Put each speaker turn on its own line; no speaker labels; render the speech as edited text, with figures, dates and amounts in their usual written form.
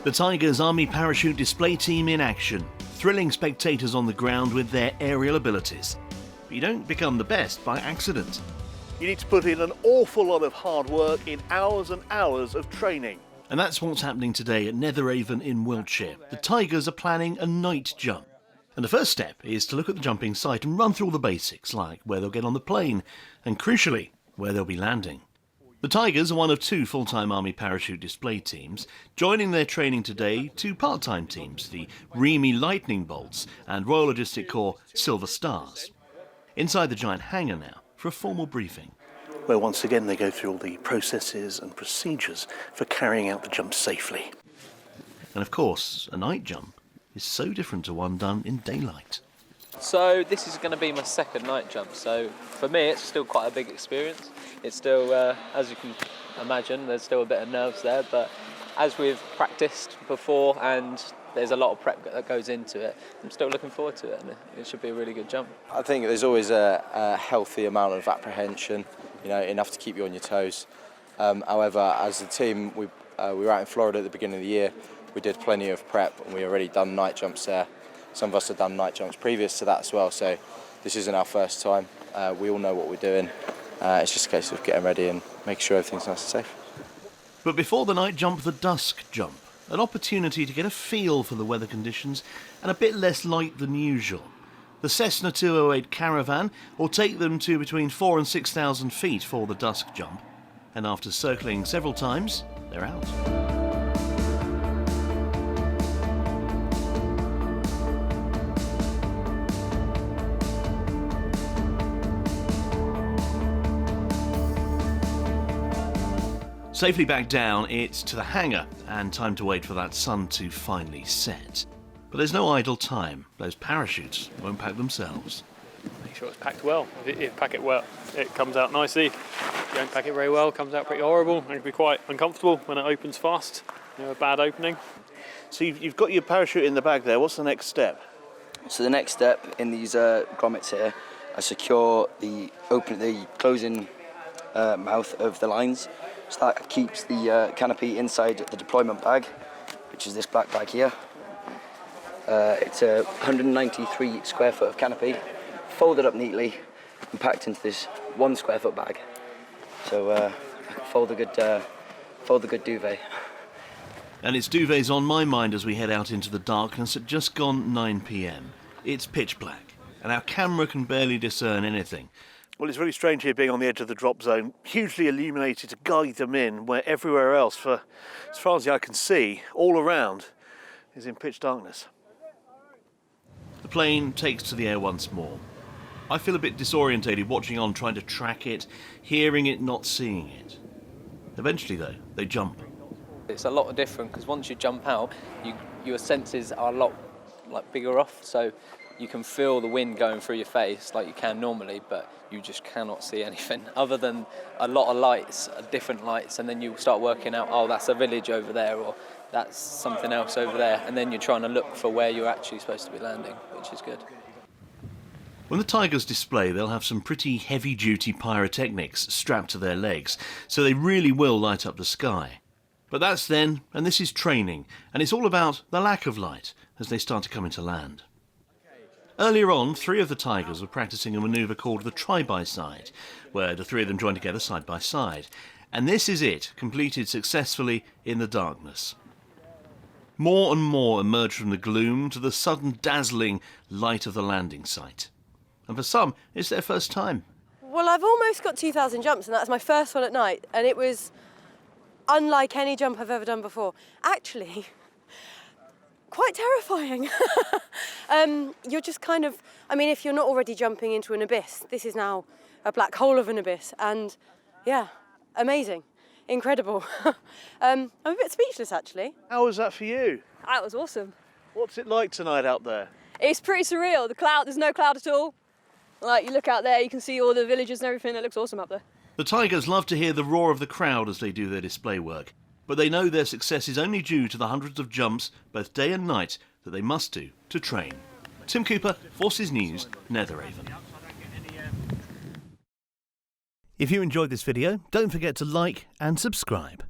The Tigers Army Parachute Display Team in action, thrilling spectators on the ground with their aerial abilities. But you don't become the best by accident.
You need to put in an awful lot of hard work in hours and hours of training.
And that's what's happening today at Netheravon in Wiltshire. The Tigers are planning a night jump. And the first step is to look at the jumping site and run through all the basics, like where they'll get on the plane, and crucially, where they'll be landing. The Tigers are one of two full-time Army Parachute Display teams. Joining their training today, two part-time teams, the Remy Lightning Bolts and Royal Logistic Corps Silver Stars. Inside the giant hangar now for a formal briefing.
Where once again they go through all the processes and procedures for carrying out the jump safely.
And of course, a night jump is so different to one done in daylight.
So this is going to be my second night jump, so for me it's still quite a big experience. It's still, as you can imagine, there's still a bit of nerves there, but as we've practiced before and there's a lot of prep that goes into it, I'm still looking forward to it, and it should be a really good jump.
I think there's always a healthy amount of apprehension, enough to keep you on your toes. However, as a team, we were out in Florida at the beginning of the year. We did plenty of prep and we already done night jumps there. Some of us have done night jumps previous to that as well, so this isn't our first time. We all know what we're doing. It's just a case of getting ready and making sure everything's nice and safe.
But before the night jump, the dusk jump. An opportunity to get a feel for the weather conditions and a bit less light than usual. The Cessna 208 Caravan will take them to between 4,000 and 6,000 feet for the dusk jump. And after circling several times, they're out. Safely back down, it's to the hangar, and time to wait for that sun to finally set. But there's no idle time. Those parachutes won't pack themselves.
Make sure it's packed well. If you pack it well, it comes out nicely. If you don't pack it very well, it comes out pretty horrible. It can be quite uncomfortable when it opens fast. A bad opening.
So you've got your parachute in the bag there. What's the next step?
So the next step in these grommets here, I secure the closing mouth of the lines. So that keeps the canopy inside the deployment bag, which is this black bag here. It's a 193 square foot of canopy, folded up neatly and packed into this 1 square foot bag. So I can fold a good duvet.
And it's duvets on my mind as we head out into the darkness at just gone 9 p.m. It's pitch black, and our camera can barely discern anything.
Well, it's really strange here being on the edge of the drop zone, hugely illuminated to guide them in, where everywhere else, for as far as the eye can see, all around, is in pitch darkness.
The plane takes to the air once more. I feel a bit disorientated watching on, trying to track it, hearing it, not seeing it. Eventually, though, they jump.
It's a lot different because once you jump out, your senses are a lot bigger off, so you can feel the wind going through your face like you can normally, but you just cannot see anything other than a lot of lights, different lights, and then you start working out, oh, that's a village over there, or that's something else over there, and then you're trying to look for where you're actually supposed to be landing, which is good.
When the Tigers display, they'll have some pretty heavy-duty pyrotechnics strapped to their legs, so they really will light up the sky. But that's then, and this is training, and it's all about the lack of light as they start to come into land. Earlier on, 3 of the Tigers were practicing a manoeuvre called the try-by-side, where the 3 of them join together side by side. And this is it, completed successfully in the darkness. More and more emerge from the gloom to the sudden dazzling light of the landing site. And for some, it's their first time.
Well, I've almost got 2,000 jumps, and that's my first one at night, and it was unlike any jump I've ever done before. Actually, quite terrifying. You're just kind of, if you're not already jumping into an abyss, this is now a black hole of an abyss, and yeah, amazing, incredible. I'm a bit speechless, actually.
How was that for you?
That was awesome.
What's it like tonight out there?
It's pretty surreal. There's no cloud at all. Like, you look out there, you can see all the villages and everything. It looks awesome up there.
The Tigers love to hear the roar of the crowd as they do their display work, but they know their success is only due to the hundreds of jumps, both day and night, that they must do to train. Tim Cooper, Forces News, Netheravon. If you enjoyed this video, don't forget to like and subscribe.